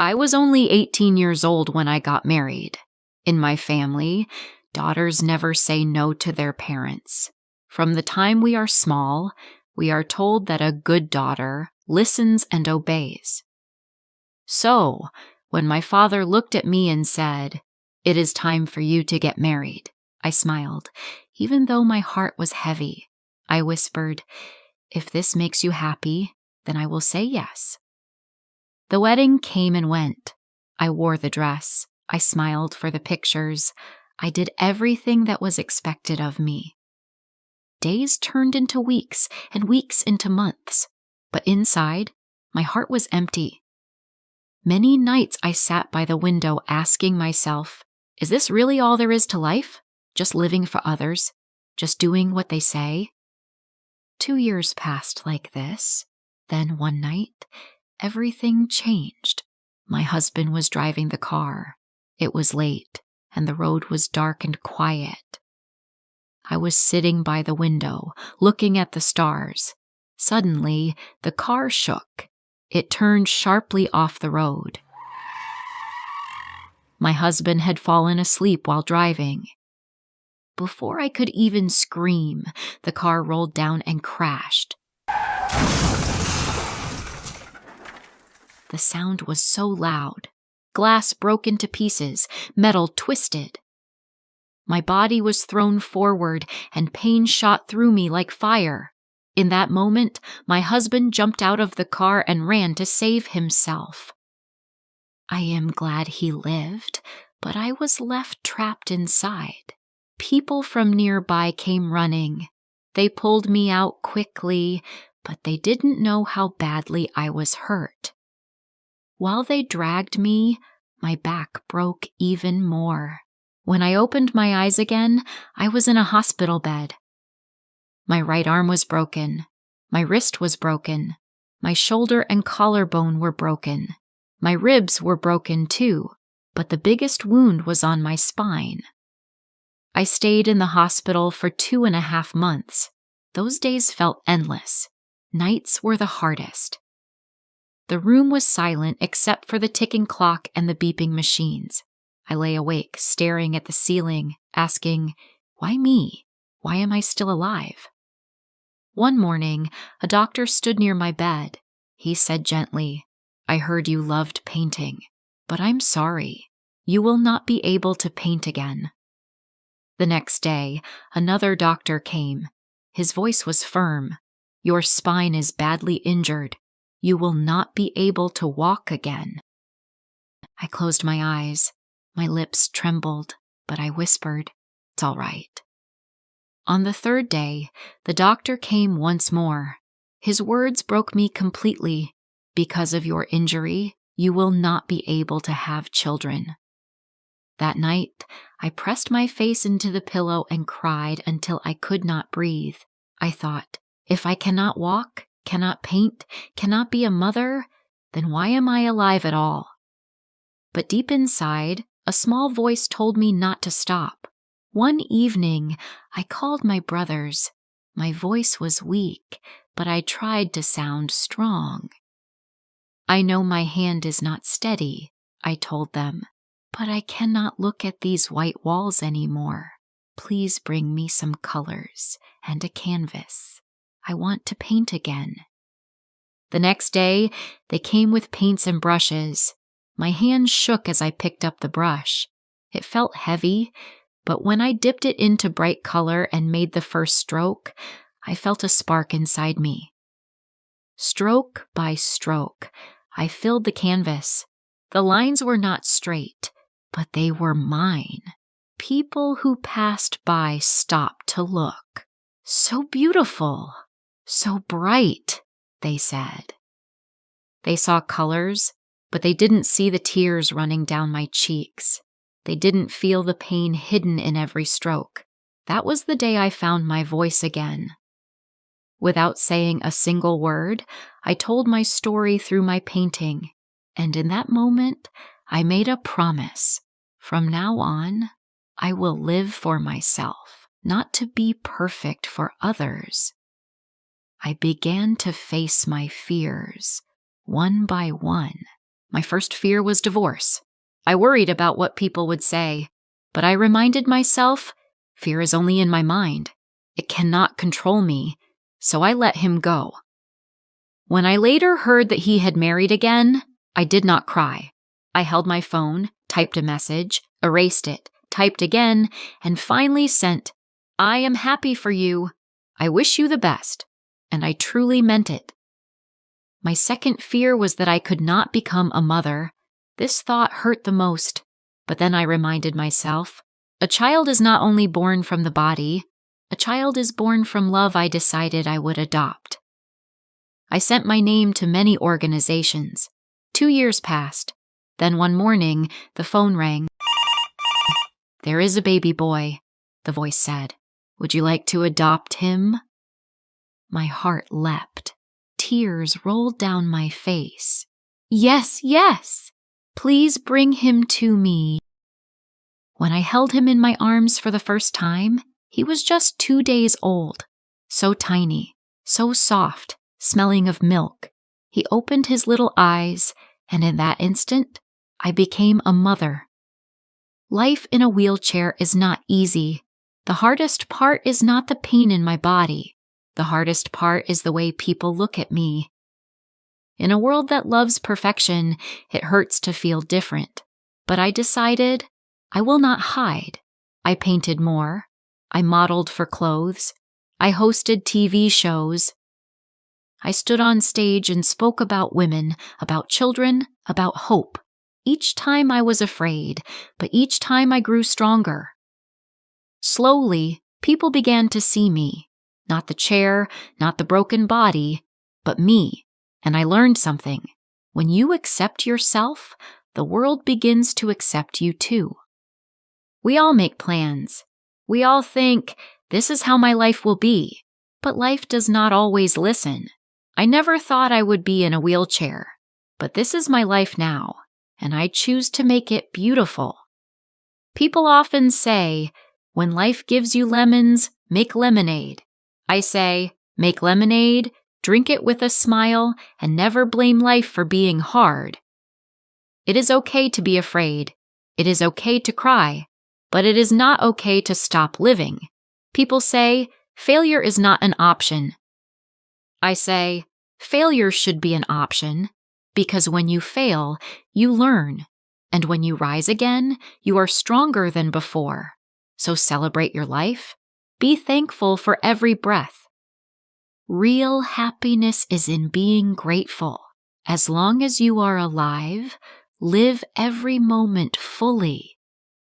I was only 18 years old when I got married. In my family, daughters never say no to their parents. From the time we are small, we are told that a good daughter listens and obeys. So, when my father looked at me and said, "It is time for you to get married," I smiled, even though my heart was heavy. I whispered, "If this makes you happy, then I will say yes." The wedding came and went. I wore the dress. I smiled for the pictures. I did everything that was expected of me. Days turned into weeks and weeks into months, but inside, my heart was empty. Many nights I sat by the window asking myself, is this really all there is to life? Just living for others? Just doing what they say? 2 years passed like this. Then one night, everything changed. My husband was driving the car. It was late, and the road was dark and quiet. I was sitting by the window, looking at the stars. Suddenly, the car shook. It turned sharply off the road. My husband had fallen asleep while driving. Before I could even scream, the car rolled down and crashed. The sound was so loud. Glass broke into pieces, metal twisted. My body was thrown forward, and pain shot through me like fire. In that moment, my husband jumped out of the car and ran to save himself. I am glad he lived, but I was left trapped inside. People from nearby came running. They pulled me out quickly, but they didn't know how badly I was hurt. While they dragged me, my back broke even more. When I opened my eyes again, I was in a hospital bed. My right arm was broken. My wrist was broken. My shoulder and collarbone were broken. My ribs were broken too, but the biggest wound was on my spine. I stayed in the hospital for 2.5 months. Those days felt endless. Nights were the hardest. The room was silent except for the ticking clock and the beeping machines. I lay awake, staring at the ceiling, asking, why me? Why am I still alive? One morning, a doctor stood near my bed. He said gently, I heard you loved painting, but I'm sorry. You will not be able to paint again. The next day, another doctor came. His voice was firm. Your spine is badly injured. You will not be able to walk again. I closed my eyes. My lips trembled, but I whispered, it's all right. On the third day, the doctor came once more. His words broke me completely. Because of your injury, you will not be able to have children. That night, I pressed my face into the pillow and cried until I could not breathe. I thought, if I cannot walk, cannot paint, cannot be a mother, then why am I alive at all? But deep inside, a small voice told me not to stop. One evening, I called my brothers. My voice was weak, but I tried to sound strong. I know my hand is not steady, I told them, but I cannot look at these white walls anymore. Please bring me some colors and a canvas. I want to paint again. The next day, they came with paints and brushes. My hand shook as I picked up the brush. It felt heavy, but when I dipped it into bright color and made the first stroke, I felt a spark inside me. Stroke by stroke, I filled the canvas. The lines were not straight, but they were mine. People who passed by stopped to look. So beautiful, so bright, they said. They saw colors, but they didn't see the tears running down my cheeks. They didn't feel the pain hidden in every stroke. That was the day I found my voice again. Without saying a single word, I told my story through my painting, and in that moment, I made a promise. From now on, I will live for myself, not to be perfect for others. I began to face my fears, one by one. My first fear was divorce. I worried about what people would say, but I reminded myself, fear is only in my mind. It cannot control me, so I let him go. When I later heard that he had married again, I did not cry. I held my phone, typed a message, erased it, typed again, and finally sent, "I am happy for you. I wish you the best." And I truly meant it. My second fear was that I could not become a mother. This thought hurt the most, but then I reminded myself, a child is not only born from the body, a child is born from love I decided I would adopt. I sent my name to many organizations. 2 years passed. Then one morning, the phone rang. "There is a baby boy," the voice said. "Would you like to adopt him?" My heart leapt. Tears rolled down my face. "Yes, yes! Please bring him to me." When I held him in my arms for the first time, he was just 2 days old. So tiny, so soft, smelling of milk. He opened his little eyes, and in that instant, I became a mother. Life in a wheelchair is not easy. The hardest part is not the pain in my body. The hardest part is the way people look at me. In a world that loves perfection, it hurts to feel different. But I decided I will not hide. I painted more. I modeled for clothes. I hosted TV shows. I stood on stage and spoke about women, about children, about hope. Each time I was afraid, but each time I grew stronger. Slowly, people began to see me. Not the chair, not the broken body, but me. And I learned something. When you accept yourself, the world begins to accept you too. We all make plans. We all think, this is how my life will be. But life does not always listen. I never thought I would be in a wheelchair. But this is my life now, and I choose to make it beautiful. People often say, when life gives you lemons, make lemonade. I say, make lemonade, drink it with a smile, and never blame life for being hard. It is okay to be afraid. It is okay to cry. But it is not okay to stop living. People say, failure is not an option. I say, failure should be an option, because when you fail, you learn. And when you rise again, you are stronger than before. So celebrate your life. Be thankful for every breath. Real happiness is in being grateful. As long as you are alive, live every moment fully.